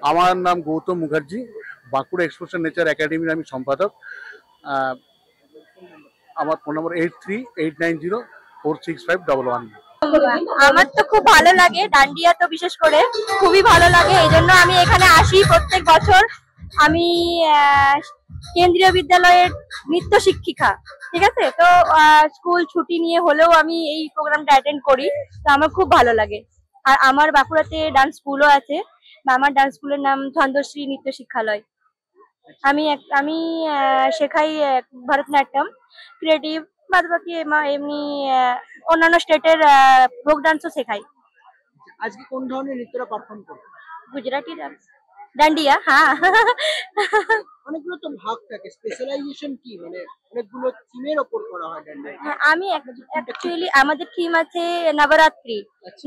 আমার নাম গৌতম মুখার্জি, বাঁকুড়া এক্সপোর্টস নেচার একাডেমির আমি সম্পাদক। আমার ফোন নম্বর 8389046511। আমার তো খুব ভালো লাগে, ডান্ডিয়া তো বিশেষ করে খুবই ভালো লাগে, এই জন্য আমি এখানে আসি প্রত্যেক বছর। আমি কেন্দ্রীয় বিদ্যালয়ের নৃত্য শিক্ষিকা, ঠিক আছে, তো স্কুল ছুটি নিয়ে হলেও আমি এই প্রোগ্রামটা অ্যাটেন্ড করি, তো আমার খুব ভালো লাগে। আর আমার বাঁকুড়াতে ডান্স স্কুলও আছে, আমার ডান্স স্কুলের নাম ছন্দশ্রী নৃত্য শিক্ষালয়। আমি শেখাই ভারতনাট্যম, ক্রিয়েটিভ বাদ বাকি এমনি অন্যান্য স্টেটের ফোক ডান্সও শেখাই। আজকে কোন ধরনের নৃত্যটা পারফর্ম করবে? গুজরাটি ডান্স, ডান্ডিয়া। হ্যাঁ, অনেকগুলো তো ভাগ থাকে, স্পেশালাইজেশন কি, মানে অনেকগুলো থিমের ওপর করা হয় ডান্ডিয়া। হ্যাঁ, আমি एक्चुअली আমাদের থিম আছে নবরাত্রি,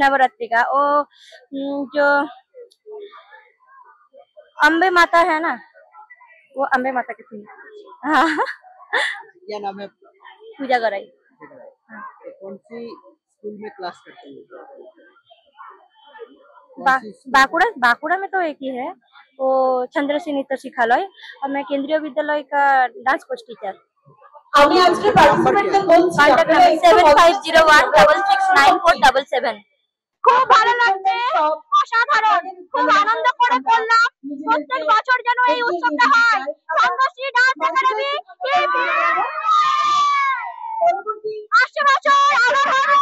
नवरात्रि का। वो जो अम्बे माता है ना, वो अम्बे माता की थीम। हाँ, क्या नाम है आपका? पूजा कराई। तो कौन सी स्कूल में क्लास करते हैं? बांकुड़ा, बांकुड़ा में तो एक ही है, वो चंद्रसेन नृत्य शिक्षालय, और मैं केंद्रीय विद्यालय का डांस कोच टीचर। আমি আজকে পার্টিসিপেন্টদের বলছি আপনারা 7506694777। খুব ভালো লাগছে, অসাধারণ, খুব আনন্দ করে করলাম। প্রত্যেক বছর যেন এই উৎসবটা হয়। চন্দ্রশ্রী ডান্স একাডেমি আসছে বছর আবার হবে।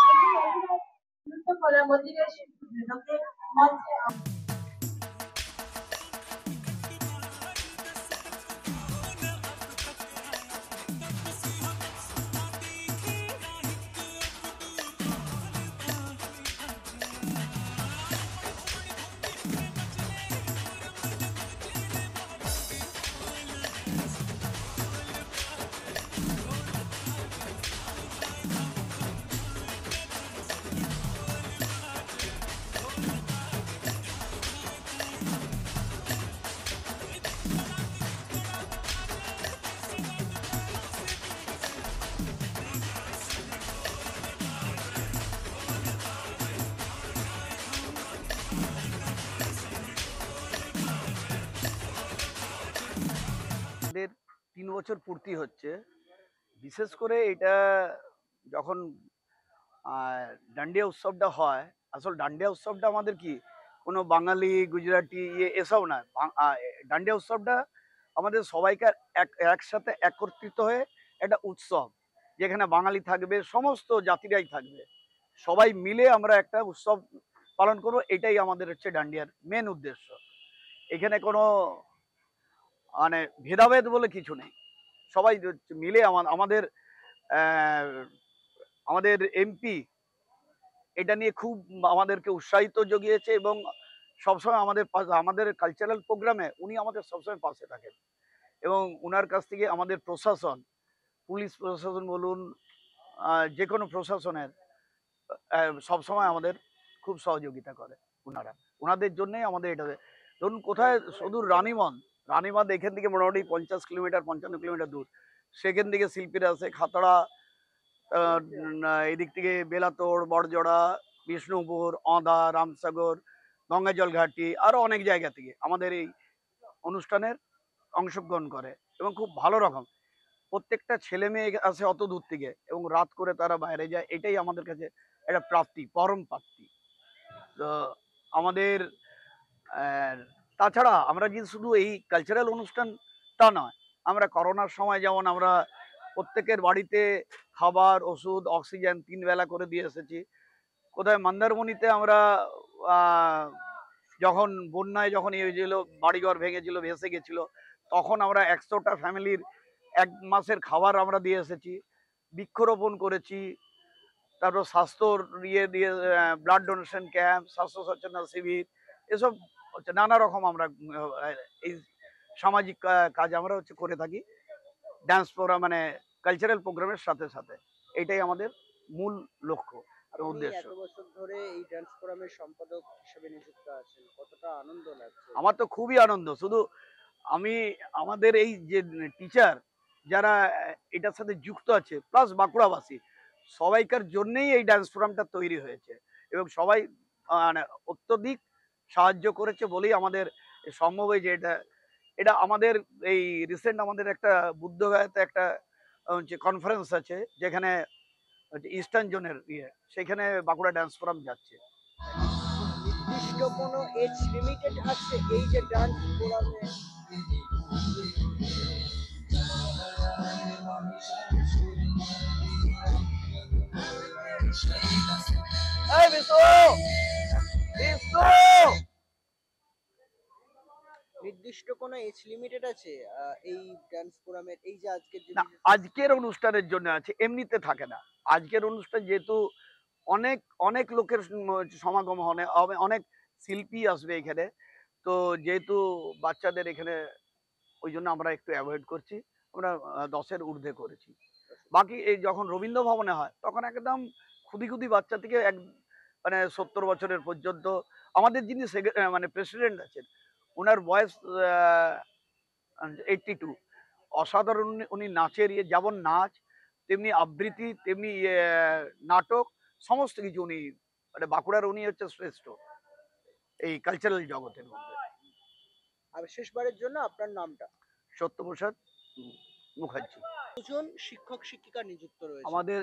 আমাদের 3 বছর পূর্তি হচ্ছে। বিশেষ করে এটা যখন ডান্ডিয়া উৎসবটা হয়, আসল ডান্ডিয়া উৎসবটা আমাদের কি কোনো বাঙালি গুজরাটি এসব না, ডান্ডিয়া উৎসবটা আমাদের সবাইকার একসাথে একত্রিত হয়ে একটা উৎসব, যেখানে বাঙালি থাকবে, সমস্ত জাতিরাই থাকবে, সবাই মিলে আমরা একটা উৎসব পালন করবো। এটাই আমাদের হচ্ছে ডান্ডিয়ার মেন উদ্দেশ্য। এখানে কোনো মানে ভেদাভেদ বলে কিছু নেই, সবাই মিলে আমাদের আমাদের এমপি এটা নিয়ে খুব আমাদেরকে উৎসাহিত জুগিয়েছে এবং সবসময় আমাদের কালচারাল প্রোগ্রামে উনি আমাদের সবসময় পাশে থাকেন এবং ওনার কাছ থেকে আমাদের প্রশাসন, পুলিশ প্রশাসন বলুন, যে কোনো প্রশাসনের সবসময় আমাদের খুব সহযোগিতা করে ওনাদের জন্যই আমাদের এটা। ধরুন কোথায় সুদূর রানীমন্দ এখান থেকে মোটামুটি 50 কিলোমিটার 55 কিলোমিটার দূর, সেখান থেকে শিল্পীরা আসে, খাতড়া, এদিক থেকে বেলাতোড়, বড়জোড়া, বিষ্ণুপুর, অঁদা, রামসাগর, গঙ্গাজল ঘাটি, আরও অনেক জায়গা থেকে আমাদের এই অনুষ্ঠানের অংশগ্রহণ করে এবং খুব ভালো রকম প্রত্যেকটা ছেলে মেয়ে আসে অত দূর থেকে এবং রাত করে তারা বাইরে যায়। এটাই আমাদের কাছে একটা প্রাপ্তি, পরম প্রাপ্তি। তো আমাদের তাছাড়া আমরা যে শুধু এই কালচারাল অনুষ্ঠান তা নয়, আমরা করোনার সময় যেমন আমরা প্রত্যেকের বাড়িতে খাবার, ওষুধ, অক্সিজেন 3 বেলা করে দিয়ে এসেছি। কোথায় মন্দারমণিতে আমরা যখন বন্যায় যখন ইয়ে হয়েছিল, বাড়িঘর ভেঙেছিল, ভেসে গেছিল, তখন আমরা 100টা ফ্যামিলির 1 মাসের খাবার আমরা দিয়ে এসেছি। বৃক্ষরোপণ করেছি, তারপর স্বাস্থ্যর ইয়ে দিয়ে ব্লাড ডোনেশন ক্যাম্প, স্বাস্থ্য সচেতনতা শিবির, এসব হচ্ছে নানা রকম আমরা এই সামাজিক কাজ আমরা হচ্ছে করে থাকি ডান্স প্রোগ্রাম মানে কালচারাল প্রোগ্রামের সাথে সাথে। এটাই আমাদের মূল লক্ষ্য আর উদ্দেশ্য। এত বছর ধরে এই ডান্স প্রোগ্রামের সম্পাদক হিসেবে নিযুক্ত আছেন, কতটা আনন্দ লাগছে? আমার তো খুবই আনন্দ। শুধু আমি আমাদের এই যে টিচার যারা এটার সাথে যুক্ত আছে প্লাস বাঁকুড়াবাসী সবাইকার জন্যই এই ডান্স প্রোগ্রামটা তৈরি হয়েছে এবং সবাই মানে অত্যধিক সাহায্য করেছে বলেই আমাদের সম্ভব হয়েছে। এটা আমাদের এই রিসেন্ট আমাদের একটা বুদ্ধগয়াতে একটা হচ্ছে কনফারেন্স আছে, যেখানে ইস্টার্ন জোনের সেখানে বাঁকুড়া ডান্স প্রোগ্রাম যাচ্ছে। নির্দিষ্ট কোনো এজ লিমিটেড আছে এই যে ডান্স প্রোগ্রামে? নির্দিষ্ট নির্দিষ্ট কোনো এজ লিমিটেড আছে এই ডান্স ফোরামের, এই যে আজকের যে না, আজকের অনুষ্ঠানের জন্য আছে, এমনিতে থাকে না। আজকের অনুষ্ঠান যেহেতু অনেক অনেক লোকের সমাগম হবে, অনেক শিল্পী আসবে এখানে, তো যেহেতু বাচ্চাদের এখানে, ওই জন্য আমরা একটু অ্যাভয়েড করছি, আমরা 10-এর ঊর্ধ্বে করেছি। বাকি এই যখন রবীন্দ্র ভবনে হয় তখন একদম খুদি খুদি বাচ্চা থেকে মানে 70 বছরের পর্যন্ত। আমাদের যিনি মানে প্রেসিডেন্ট আছেন, ওনার বয়স 82। অসাধারণ উনি নাচের যেমন নাচ, তেমনি আবৃত্তি, তেমনি নাটক, সমস্ত কিছু উনি, মানে বাঁকুড়ার উনি হচ্ছে শ্রেষ্ঠ এই কালচারাল জগতের মধ্যে। আর শেষবারের জন্য আপনার নামটা? সত্যপ্রসাদ মুখার্জি। দুজন শিক্ষক শিক্ষিকা নিযুক্ত রয়েছে আমাদের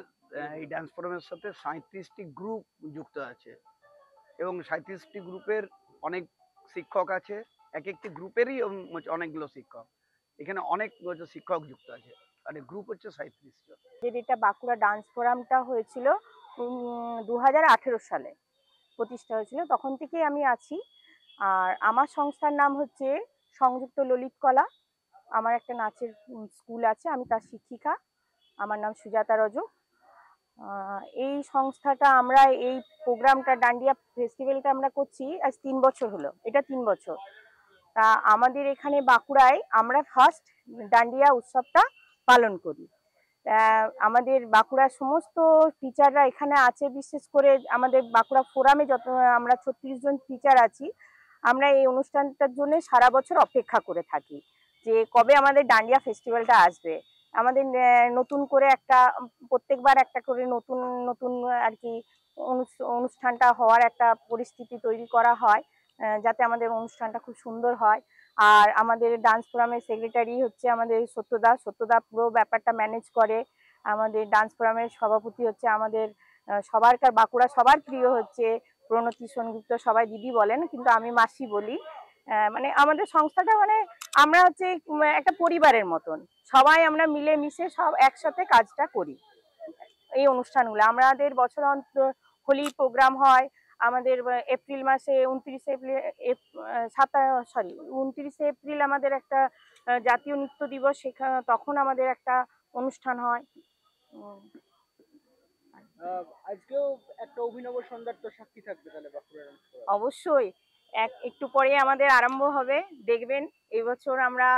এই ডান্স ফোরামের সাথে 37টি গ্রুপ যুক্ত আছে, এবং 37টি গ্রুপের অনেক শিক্ষক আছে। এক একটি গ্রুপেরই অনেকগুলো শিক্ষক, এখানে অনেক শিক্ষক যুক্ত আছে, আর গ্রুপ হচ্ছে 37 জন। এটা বাঁকুড়া ডান্স ফোরামটা হয়েছিল 2018 সালে প্রতিষ্ঠা হয়েছিল, তখন থেকেই আমি আছি। আর আমার সংস্থার নাম হচ্ছে সংযুক্ত ললিত কলা। আমার একটা নাচের স্কুল আছে, আমি তার শিক্ষিকা। আমার নাম সুজাতা রজক। এই সংস্থাটা, আমরা এই প্রোগ্রামটা, ডান্ডিয়া ফেস্টিভ্যালটা আমরা করছি আজ 3 বছর হলো, এটা 3 বছর। তা আমাদের এখানে বাঁকুড়ায় আমরা ফার্স্ট ডান্ডিয়া উৎসবটা পালন করি। আমাদের বাঁকুড়ার সমস্ত টিচাররা এখানে আছে, বিশেষ করে আমাদের বাঁকুড়া ফোরামে যত আমরা 36 জন টিচার আছি, আমরা এই অনুষ্ঠানটার জন্য সারা বছর অপেক্ষা করে থাকি যে কবে আমাদের ডান্ডিয়া ফেস্টিভ্যালটা আসবে। আমাদের নতুন করে একটা, প্রত্যেকবার একটা করে নতুন নতুন আর কি অনুষ্ঠানটা হওয়ার একটা পরিস্থিতি তৈরি করা হয়, যাতে আমাদের অনুষ্ঠানটা খুব সুন্দর হয়। আর আমাদের ডান্স ফোরামের সেক্রেটারি হচ্ছে আমাদের সত্যদা পুরো ব্যাপারটা ম্যানেজ করে। আমাদের ডান্স ফোরামের সভাপতি হচ্ছে আমাদের সবারকার, বাঁকুড়া সবার প্রিয় হচ্ছে প্রণতি সেনগুপ্ত, সবাই দিদি বলেন কিন্তু আমি মাসি বলি। মানে আমাদের সংস্থাটা, মানে আমরা হচ্ছে একটা পরিবারের মতন, সবাই আমরা মিলে মিশে সব একসাথে কাজটা করি। এই অনুষ্ঠানগুলো আমাদের বছর অন্তর হোলি প্রোগ্রাম হয় আমাদের এপ্রিল মাসে, 29 এপ্রিল আমাদের একটা জাতীয় নৃত্য দিবস, সেখানে তখন আমাদের একটা অনুষ্ঠান হয়। আজকেও একটা অভিনব সন্ধ্যার তো সাক্ষী থাকবে তাহলে বাঁকুড়া। অবশ্যই, একটু পরে আমাদের আরম্ভ হবে, দেখবেন। এই বছর আমরা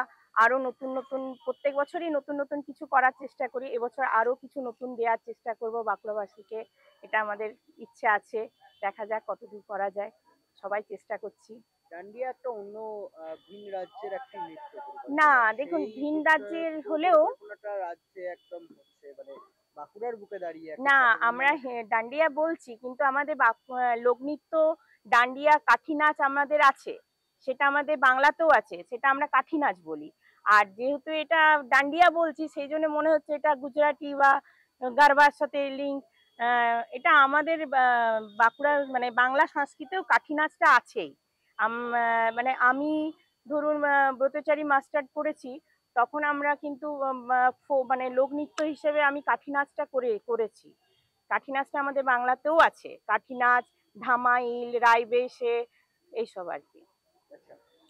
আরো নতুন নতুন, প্রত্যেক বছরই নতুন নতুন কিছু করার চেষ্টা করি, এবছর আরো কিছু নতুন দেওয়ার চেষ্টা করব বাঁকুড়াবাসীকে, এটা আমাদের ইচ্ছে আছে। দেখা যাক কতদূর করা যায়, সবাই চেষ্টা করছি। ডান্ডিয়া একটা অন্য ভিন রাজ্যের একটা নৃত্য না, দেখুন ভিন রাজ্যের হলেও রাজ্যে একদম হচ্ছে, মানে বাঁকুড়ার বুকে দাঁড়িয়ে না, আমরা ডান্ডিয়া বলছি কিন্তু আমাদের লোকনৃত্য ডান্ডিয়া কাঠি নাচ আমাদের আছে, সেটা আমাদের বাংলাতেও আছে, সেটা আমরা কাঠি নাচ বলি। আর যেহেতু এটা ডান্ডিয়া বলছি, সেই জন্য মনে হচ্ছে এটা গুজরাটি বা গারবার সাথে লিঙ্ক। এটা আমাদের বাঁকুড়ার মানে বাংলা সংস্কৃতিতেও কাঠি নাচটা আছেই। মানে আমি ধরুন ব্রতচারী মাস্টার পড়েছি, তখন আমরা কিন্তু মানে লোকনৃত্য হিসেবে আমি কাঠি নাচটা করেছি। কাঠি নাচটা আমাদের বাংলাতেও আছে, কাঠি নাচ, ধামাইল, রাইবেশে, এইসব আর কি।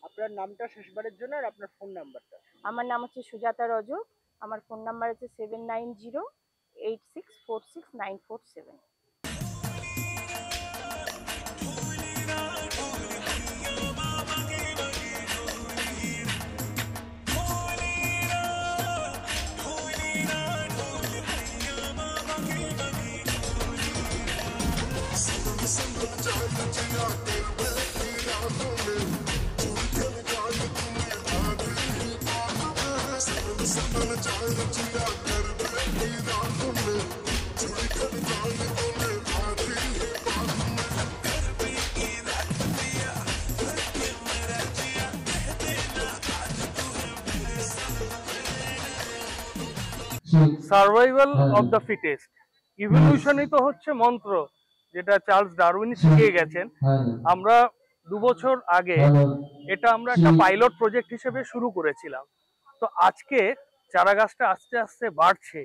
আপনার নামটা শেষবারের জন্য, আর আপনার ফোন নাম্বারটা? আমার নাম হচ্ছে সুজাতা রজক, আমার ফোন নাম্বার হচ্ছে 7908646947। সার্ভাইভাল অফ দ্য ফিটেস্ট, ইভলিউশনই তো হচ্ছে মন্ত্র, যেটা চার্লস ডারউইন শিখিয়ে গেছেন। আমরা 2 বছর আগে এটা আমরা একটা পাইলট প্রজেক্ট হিসেবে শুরু করেছিলাম। তো আজকে চারা গাছটা আস্তে আস্তে বাড়ছে,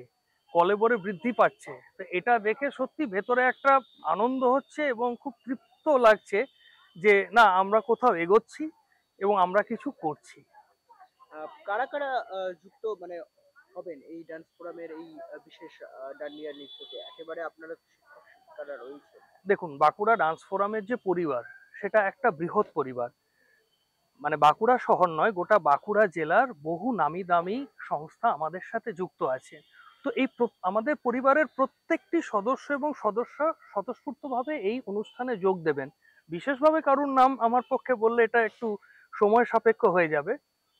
কলেবরে বৃদ্ধি পাচ্ছে। তো এটা দেখে সত্যি ভেতরে একটা আনন্দ হচ্ছে এবং খুব তৃপ্ত লাগছে যে না, আমরা কোথাও এগোচ্ছি এবং আমরা কিছু করছি। কারা কারা যুক্ত মানে হবেন এই ডান্স ফোরামের এই বিশেষ ডান্ডিয়া নৃত্যতে? একেবারে আপনারা শিক্ষক শিক্ষিকারা রয়েছে। দেখুন, বাঁকুড়া ডান্স ফোরামের যে পরিবার সেটা একটা বৃহৎ পরিবার। মানে বাঁকুড়া শহর নয়, গোটা বাঁকুড়া জেলার বহু নামি দামি সংস্থা আমাদের সাথে যুক্ত আছে। তো এই আমাদের পরিবারের প্রত্যেকটি সদস্য এবং সদস্য স্বতঃস্ফূর্তভাবে এই অনুষ্ঠানে যোগ দেবেন। বিশেষভাবে কারোর নাম আমার পক্ষে বললে এটা একটু সময় সাপেক্ষ হয়ে যাবে।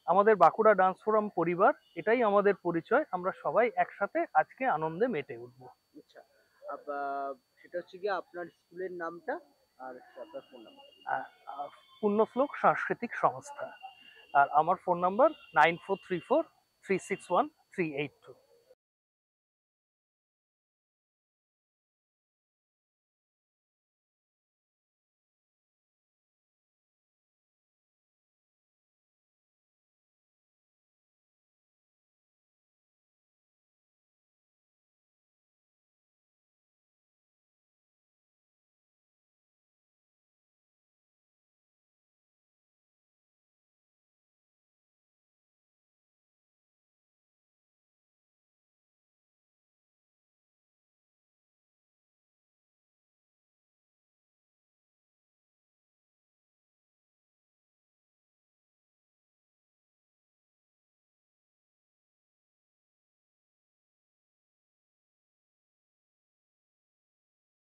আমাদের বাঁকুড়া ডান্স ফোরাম পরিবার, এটাই আমাদের পরিচয়। আমরা সবাই একসাথে আজকে আনন্দে মেতে উঠবো। আচ্ছা, সেটা হচ্ছে গিয়ে আপনার স্কুলের নামটা আর আপনার ফোন নাম্বার। পুণ্যশ্লোক সাংস্কৃতিক সংস্থা, আর আমার ফোন নাম্বার 9434361382।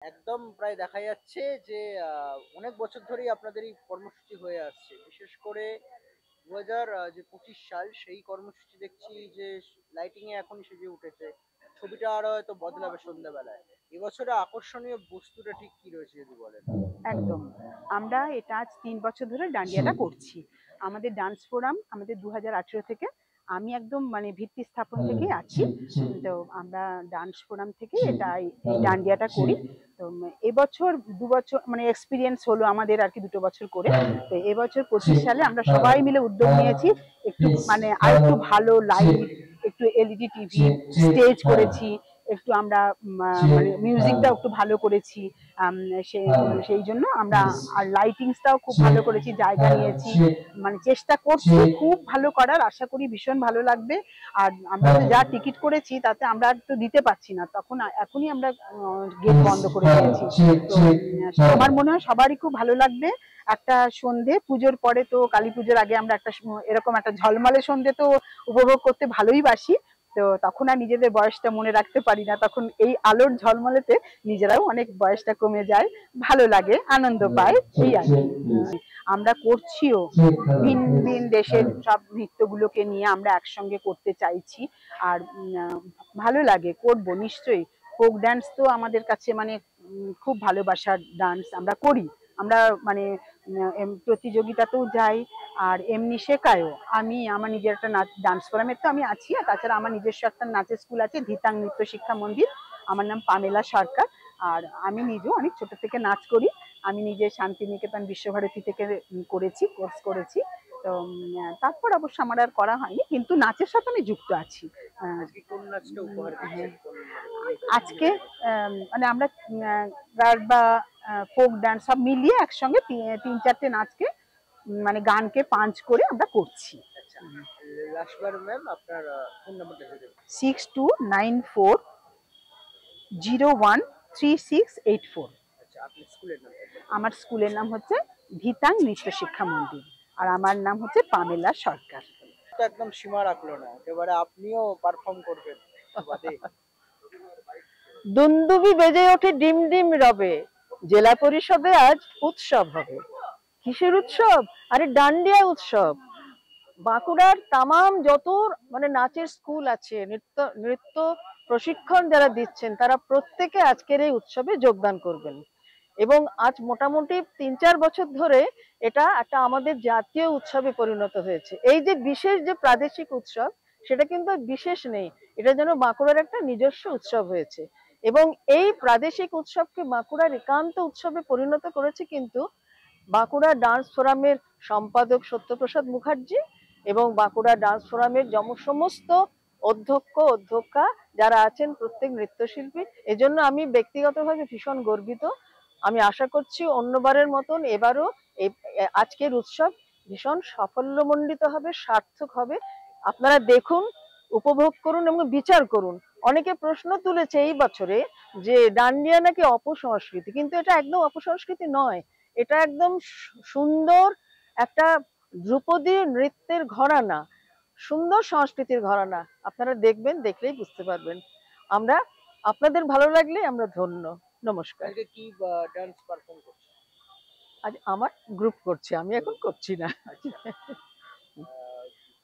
একদম প্রায় দেখা যাচ্ছে যে অনেক বছর ধরেই আপনাদের এই কর্মসূচি হয়ে আসছে। বিশেষ করে 2025 সাল সেই কর্মসূচি দেখছি যে লাইটিং এ এখন সেজে উঠেছে। ছবিটা আরো হয়তো বদলাবে সন্ধ্যাবেলায়। এবছরে আকর্ষণীয় বস্তুটা ঠিক কি রয়েছে যদি বলেন? একদম, আমরা এটা আজ 3 বছর ধরে ডান্ডিয়াটা করছি। আমাদের ডান্স ফোরাম আমাদের 2018 থেকে, আমি একদম মানে ভিত্তি স্থাপন থেকে আছি। তো আমরা ডান্স ফোরাম থেকে এটা এই ডান্ডিয়াটা করি। তো এবছর 2 বছর মানে এক্সপিরিয়েন্স হলো আমাদের আর কি 2 বছর করে। তো এবছর 25 সালে আমরা সবাই মিলে উদ্যোগ নিয়েছি একটু মানে আর একটু ভালো লাইট, একটু এলইডি টিভি, স্টেজ করেছি, একটু আমরা মানে মিউজিকটা একটু ভালো করেছি। সেই জন্য আমরা আর লাইটিংসটাও খুব ভালো করেছি, জায়গা নিয়েছি, মানে চেষ্টা করছি খুব ভালো করার। আশা করি ভীষণ ভালো লাগবে। আর আমরা যা টিকিট করেছি তাতে আমরা তো দিতে পারছি না, তখন এখনই আমরা গেট বন্ধ করে দিয়েছি। তো আমার মনে হয় সবারই খুব ভালো লাগবে। একটা সন্ধে পুজোর পরে, তো কালী পুজোর আগে আমরা একটা এরকম একটা ঝলমলে সন্ধে তো উপভোগ করতে ভালোই বাসি। তো তখন আর নিজেদের বয়সটা মনে রাখতে পারি না, তখন এই আলোর ঝলমলেতে নিজেরাও অনেক বয়সটা কমে যায়, ভালো লাগে, আনন্দ পায়। এই আর আমরা করছিও ভিন ভিন দেশের সব নৃত্যগুলোকে নিয়ে আমরা একসঙ্গে করতে চাইছি। আর ভালো লাগে, করবো নিশ্চয়ই। ফোক ডান্স তো আমাদের কাছে মানে খুব ভালোবাসার ডান্স, আমরা করি। আমরা মানে প্রতিযোগিতাতেও যাই আর এমনি শেখায়ও। আমি আমার নিজের একটা ডান্স ফোরামের তো আমি আছি, আর তাছাড়া আমার নিজস্ব একটা নাচের স্কুল আছে, ধিতাং নৃত্য শিক্ষা মন্দির। আমার নাম পামেলা সরকার। আর আমি নিজেও অনেক ছোট থেকে নাচ করি। আমি নিজে শান্তিনিকেতন বিশ্বভারতী থেকে করেছি, কোর্স করেছি। তো তারপর অবশ্য আমার আর করা হয়নি, কিন্তু নাচের সাথে আমি যুক্ত আছি। আজকে মানে আমরা বা ফোক ডান্স সব মিলিয়ে একসঙ্গে 3-4টে নাচকে মানে গানকে পাঞ্চ করে আমরা করছি। 6294013684। আমার স্কুলের নাম হচ্ছে ধিতাং নৃত্য শিক্ষা মন্দির, আর আমার নাম হচ্ছে পামেলা সরকার। একদম সীমা রাখলো না, একেবারে আপনিও পারফর্ম করবেন। দুন্দুবি বেজে ওঠে ডিম ডিম রবে, জেলা পরিষদে আজ উৎসব হবে। কিসের উৎসব? আরে ডান্ডিয়া উৎসব। বাঁকুড়ার তামাম যত মানে নাচের স্কুল আছে, নৃত্য প্রশিক্ষণ যারা দিচ্ছেন, তারা প্রত্যেকে আজকের এই উৎসবে যোগদান করবেন। এবং আজ মোটামুটি 3-4 বছর ধরে এটা একটা আমাদের জাতীয় উৎসবে পরিণত হয়েছে। এই যে বিশেষ যে প্রাদেশিক উৎসব, সেটা কিন্তু বিশেষ নেই, এটা যেন বাঁকুড়ার একটা নিজস্ব উৎসব হয়েছে। এবং এই প্রাদেশিক উৎসবকে বাঁকুড়ার একান্ত উৎসবে পরিণত করেছে কিন্তু বাঁকুড়া ডান্স ফোরামের সম্পাদক সত্যপ্রসাদ মুখার্জি এবং বাঁকুড়া ডান্স ফোরামের সমস্ত অধ্যক্ষ যারা আছেন, প্রত্যেক নৃত্যশিল্পী। এজন্য আমি ব্যক্তিগতভাবে ভীষণ গর্বিত। আমি আশা করছি অন্যবারের মতন এবারও আজকের উৎসব ভীষণ সাফল্যমণ্ডিত হবে, সার্থক হবে। আপনারা দেখুন, উপভোগ করুন এবং বিচার করুন। অনেকে প্রশ্ন তুলেছে এই বছরে যে ডান্ডিয়া নাকি অপসংস্কৃতি, কিন্তু এটা একদম অপসংস্কৃতি নয়। এটা একদম সুন্দর একটা ধ্রুপদী নৃত্যের ঘরানা, সুন্দর সংস্কৃতির ঘরানা। আপনারা দেখবেন, দেখলেই বুঝতে পারবেন। আমরা আপনাদের ভালো লাগলে আমরা ধন্য। নমস্কার। কি ডান্স পারফর্ম করছে? আজ আমার গ্রুপ করছে, আমি এখন করছি না।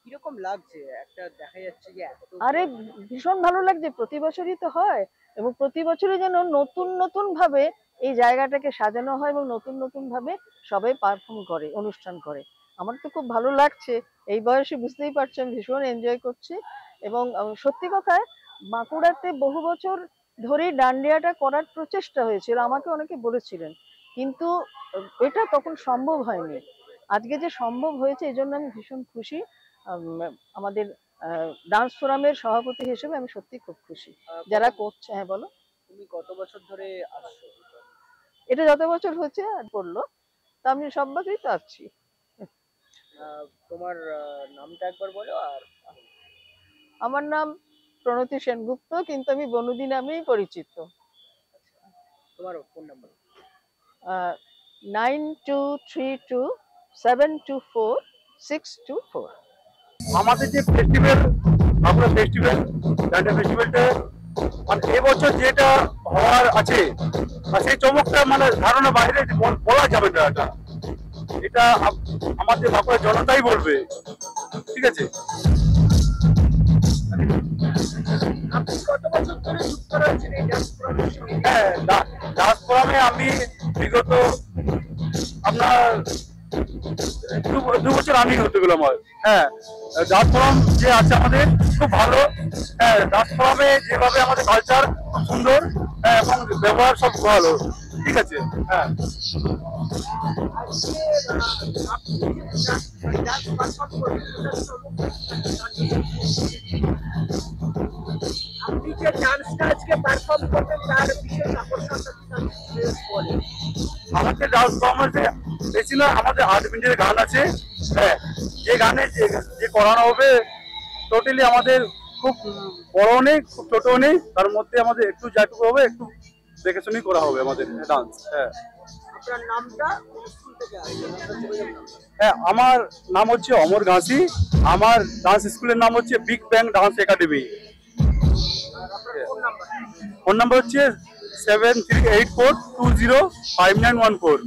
কিরকম লাগছে? একটা দেখা যাচ্ছে যে আরে ভীষণ ভালো লাগছে, প্রতি বছরই তো হয় এবং প্রতি বছরই যেন নতুন নতুন ভাবে এই জায়গাটাকে সাজানো হয় এবং নতুন নতুন ভাবে সবাই পারফর্ম করে, অনুষ্ঠান করে। আমার তো খুব ভালো লাগছে। এই বয়সে বুঝতেই পারছেন ভীষণ এনজয় করছি। এবং সত্যি কথা, বাঁকুড়াতে বহু বছর ধরেই ডান্ডিয়াটা করার প্রচেষ্টা হয়েছিল, আমাকে অনেকে বলেছিলেন, কিন্তু এটা তখন সম্ভব হয়নি। আজকে যে সম্ভব হয়েছে এই জন্য আমি ভীষণ খুশি। আমাদের ডান্স ফোরামের সভাপতি হিসেবে আমি সত্যি খুব খুশি। যারা করছে। হ্যাঁ বলো। তুমি কত বছর ধরে আসছো? এটা যত বছর হচ্ছে আর পড়লো, তা আমি সব বছরই তো আসছি। তোমার নামটা একবার বলো। আর আমার নাম প্রণতি সেনগুপ্ত, কিন্তু আমি বনুদি নামেই পরিচিত। তোমার ফোন নাম্বার? 9232724624। আমাদের যে ফেস্টিভ্যাল, আমরা ফেস্টিভ্যাল ডান্ডিয়া ফেস্টিভ্যালটা মানে এবছর যেটা হওয়ার আছে, আর সেই চমকটা মানে ধারণা বাইরে বলা যাবে না। এটা আমাদের বাঁকুড়ার জনতাই বলবে, ঠিক আছে? হ্যাঁ, ডান্স ফোরামে আমি বিগত আপনার 2 বছর আমি হতে গেলাম। হ্যাঁ, ডান্স ফোরাম যে আছে আমাদের খুব ভালো। হ্যাঁ, ডান্স ফোরামে যেভাবে আমাদের কালচার খুব সুন্দর এবং ব্যবহার সব ভালো, ঠিক আছে? হ্যাঁ, আপনি যে ডান্সটা আজকে পারফর্ম করবেন তার বিশেষ আকর্ষণটা বলে। আমাদের ডান্স ফোরামে বেশি না, আমাদের 8 মিনিটের গান আছে। হ্যাঁ, যে গানে যে করানো হবে টোটালি আমাদের খুব বড় নেই, খুব ছোট নেই, তার মধ্যে আমাদের একটু যাটুকু হবে, একটু দেখে শুনেই করা হবে আমাদের ডান্স। হ্যাঁ, আপনার নামটা? হ্যাঁ, আমার নাম হচ্ছে অমর ঘাসি। আমার ডান্স স্কুলের নাম হচ্ছে big bang dance academy. Phone number হচ্ছে 7384205914।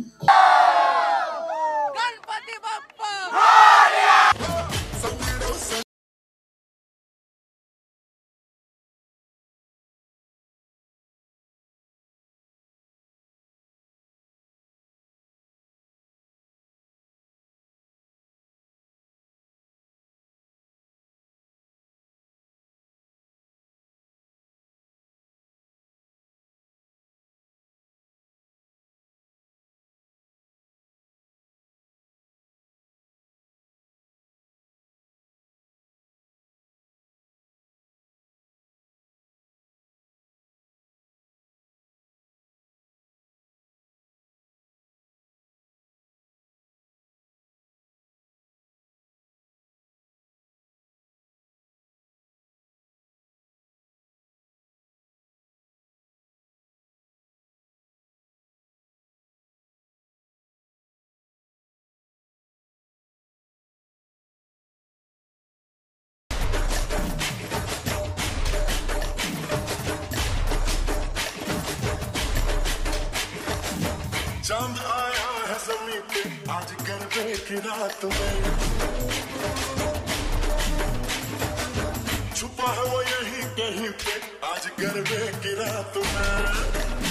चांद आया है ज़मीं पे आज गरबे की रात में, छुपा है वो यहीं कहीं पे आज गरबे की रात में।